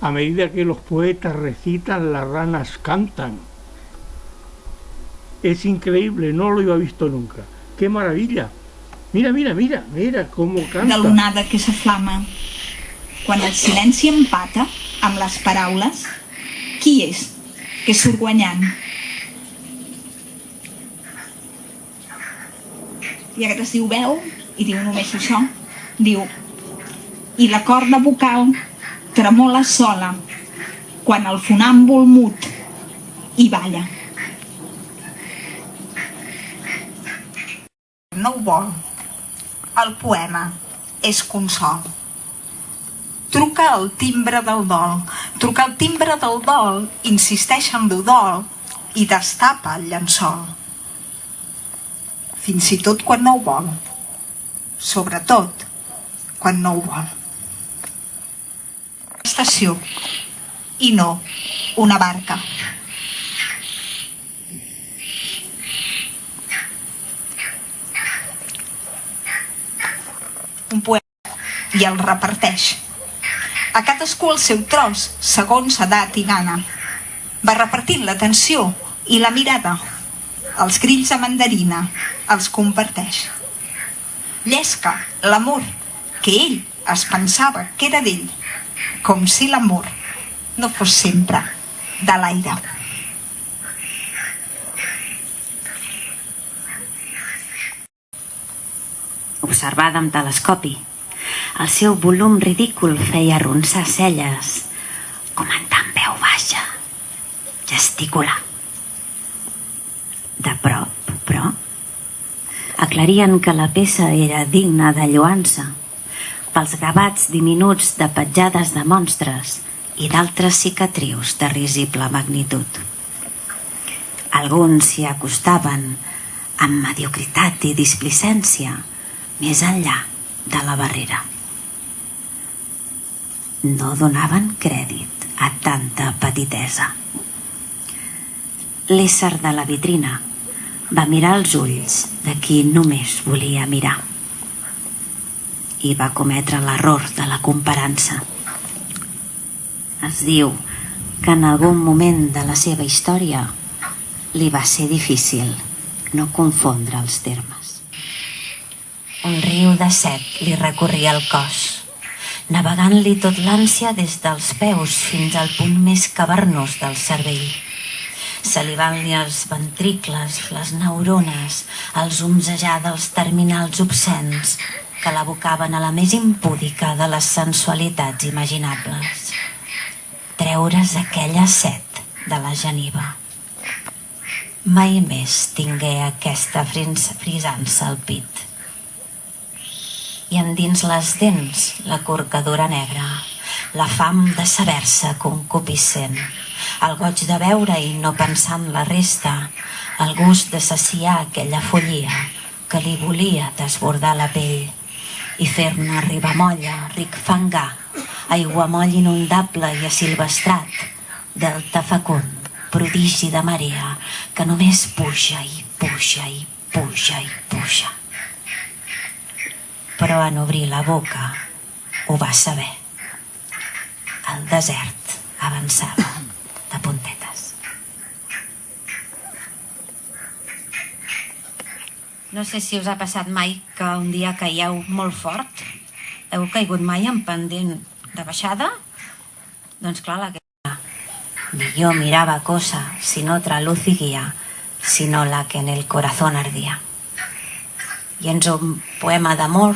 a medida que los poetas recitan, las ranas cantan. Es increíble, no lo había visto nunca. ¡Qué maravilla! Mira, mira, mira, mira cómo canta. De l'onada que s'aflama. Quan el silenci empata amb les paraules, qui és que surt guanyant? I aquest es diu veu, i diu només això. Diu, i la corda vocal tremola sola quan el fonàmbul mut hi balla. No ho vol. El poema és consol. Truca al timbre del dol. Truca al timbre del dol, insisteix en l'udol i destapa el llençol. Fins i tot quan no ho vol. Sobretot quan no ho vol. Estació i no una barca. Un poema i el reparteix. A cadascú el seu tros, segons edat i gana. Va repartint l'atenció i la mirada. Els grills a mandarina els comparteix. Llesca l'amor que ell es pensava que era d'ell, com si l'amor no fos sempre de l'aire. Observada amb telescopi, el seu volum ridícul feia arronsar celles, comentant en veu baixa, gesticular. De prop, però, aclarien que la peça era digna de lloança pels gravats diminuts de petjades de monstres i d'altres cicatrius de risible magnitud. Alguns s'hi acostaven amb mediocritat i displicència més enllà de la barrera. No donaven crèdit a tanta petitesa. L'ésser de la vitrina va mirar els ulls de qui només volia mirar i va cometre l'error de la comparança. Es diu que en algun moment de la seva història li va ser difícil no confondre els termes. Un riu de set li recorria el cos, navegant-li tot l'ànsia des dels peus fins al punt més cavernós del cervell, salivant-li els ventricles, les neurones, al zumzejar dels terminals obscens que l'abocaven a la més impúdica de les sensualitats imaginables. Treure's aquella set de la geniva. Mai més tingué aquesta frisança al pit. I endins les dents la corcadura negra, la fam de saber-se concupiscent, el goig de veure i no pensar en la resta, el gust de saciar aquella follia que li volia desbordar la pell i fer-ne arribar molla, ric fangar, aiguamoll inundable i asilvestrat, delta fecund, prodigi de marea que només puja i puja i puja i puja. Però en obrir la boca ho va saber. El desert avançava de puntetes. No sé si us ha passat mai que un dia caieu molt fort. Heu caigut mai en pendent de baixada? Doncs clar, la que ni yo miraba cosa sin otra luz y guía, sino la que en el corazón ardía. I és un poema d'amor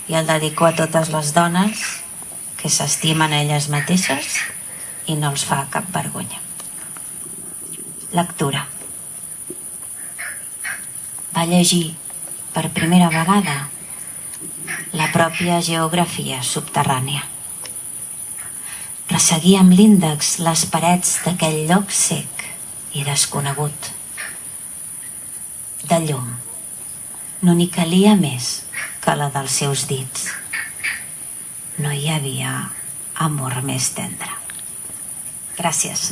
i el dedico a totes les dones que s'estimen a elles mateixes i no els fa cap vergonya. Lectura. Va llegir per primera vegada la pròpia geografia subterrània. Resseguia amb l'índex les parets d'aquell lloc sec i desconegut. De llum no n'hi calia més que la dels seus dits. No hi havia amor més tendre. Gràcies.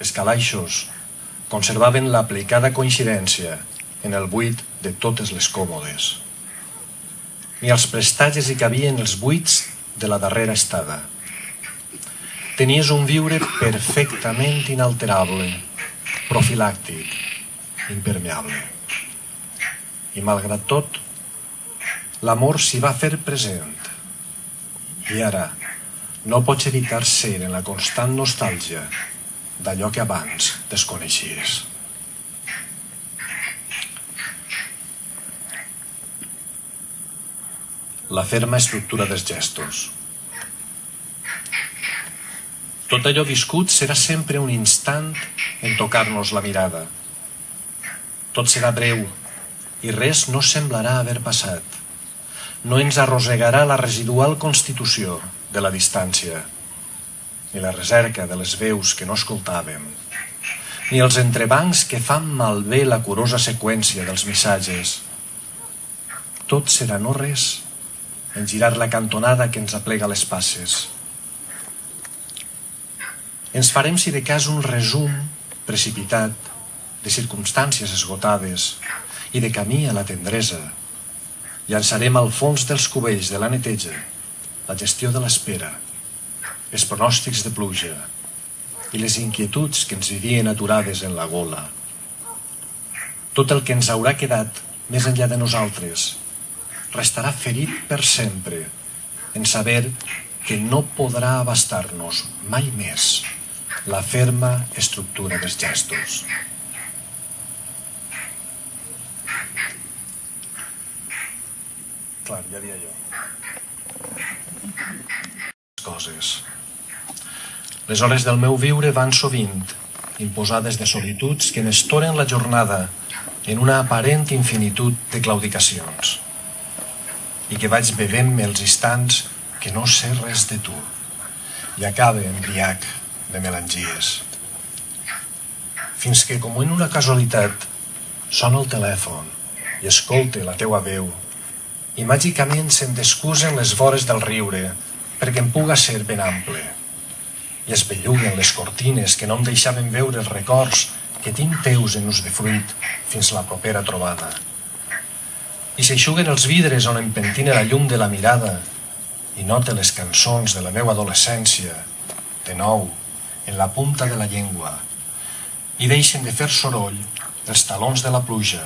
Els calaixos conservaven l'aplicada coincidència en el buit de totes les còmodes. Ni els prestatges hi cabien els buits de la darrera estada. Tenies un viure perfectament inalterable, profilàctic, impermeable. I malgrat tot, l'amor s'hi va fer present. I ara no pots evitar ser en la constant nostàlgia d'allò que abans desconeixies. La ferma estructura dels gestos. Tot allò viscut serà sempre un instant en tocar-nos la mirada. Tot serà breu i res no semblarà haver passat. No ens arrossegarà la residual constitució de la distància, ni la recerca de les veus que no escoltàvem, ni els entrebancs que fan malbé la curosa seqüència dels missatges. Tot serà no res en girar la cantonada que ens aplega les passes. Ens farem, si de cas, un resum precipitat de circumstàncies esgotades i de camí a la tendresa. Llançarem al fons dels cubells de la neteja la gestió de l'espera, els pronòstics de pluja i les inquietuds que ens vivien aturades en la gola. Tot el que ens haurà quedat més enllà de nosaltres restarà ferit per sempre en saber que no podrà abastar-nos mai més la ferma estructura dels gestos. Clar, ja dia jo. Coses. Les hores del meu viure van sovint imposades de solituds que m'estoren la jornada en una aparent infinitud de claudicacions i que vaig bevent-me els instants que no sé res de tu i acabe embriac de melangies. Fins que, com en una casualitat, sona el telèfon i escolte la teua veu i màgicament se'm descusen les vores del riure perquè em puga ser ben ample i es belluguen les cortines que no em deixaven veure els records que tinc teus en ús de fruit fins la propera trobada. I s'eixuguen els vidres on em pentina la llum de la mirada i note les cançons de la meva adolescència, de nou, en la punta de la llengua, i deixen de fer soroll els talons de la pluja.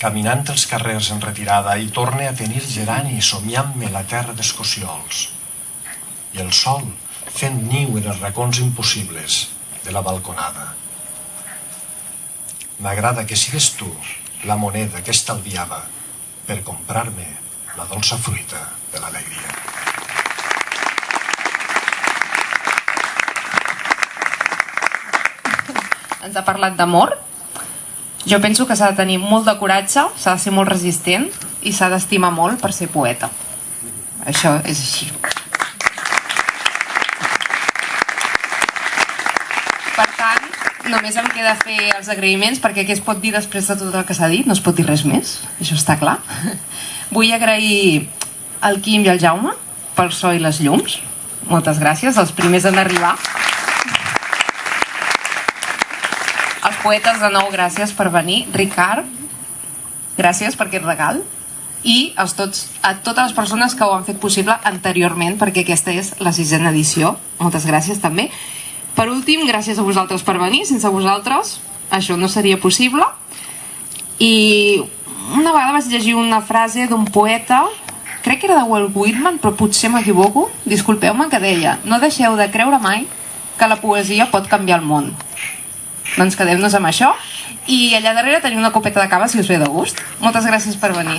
Caminant els carrers en retirada i torne a tenir gerani somiant-me la terra d'escociols. I el sol fent niu en els racons impossibles de la balconada. M'agrada que sigues tu la moneda que estalviava per comprar-me la dolça fruita de l'alegria. Ens ha parlat d'amor. Jo penso que s'ha de tenir molt de coratge, s'ha de ser molt resistent i s'ha d'estimar molt per ser poeta. Això és així. Per tant, només em queda fer els agraïments perquè què es pot dir després de tot el que s'ha dit? No es pot dir res més, això està clar. Vull agrair al Quim i al Jaume pel so i les llums. Moltes gràcies, els primers en arribar. Els poetes, de nou, gràcies per venir. Ricard, gràcies per aquest regal. I a totes les persones que ho han fet possible anteriorment, perquè aquesta és la 6ª edició. Moltes gràcies també. Per últim, gràcies a vosaltres per venir. Sense vosaltres això no seria possible. I una vegada vaig llegir una frase d'un poeta, crec que era de Walt Whitman, però potser m'equivoco, disculpeu-me, que deia: no deixeu de creure mai que la poesia pot canviar el món. Doncs quedem-nos amb això i allà darrere tenim una copeta de cava si us ve de gust. Moltes gràcies per venir.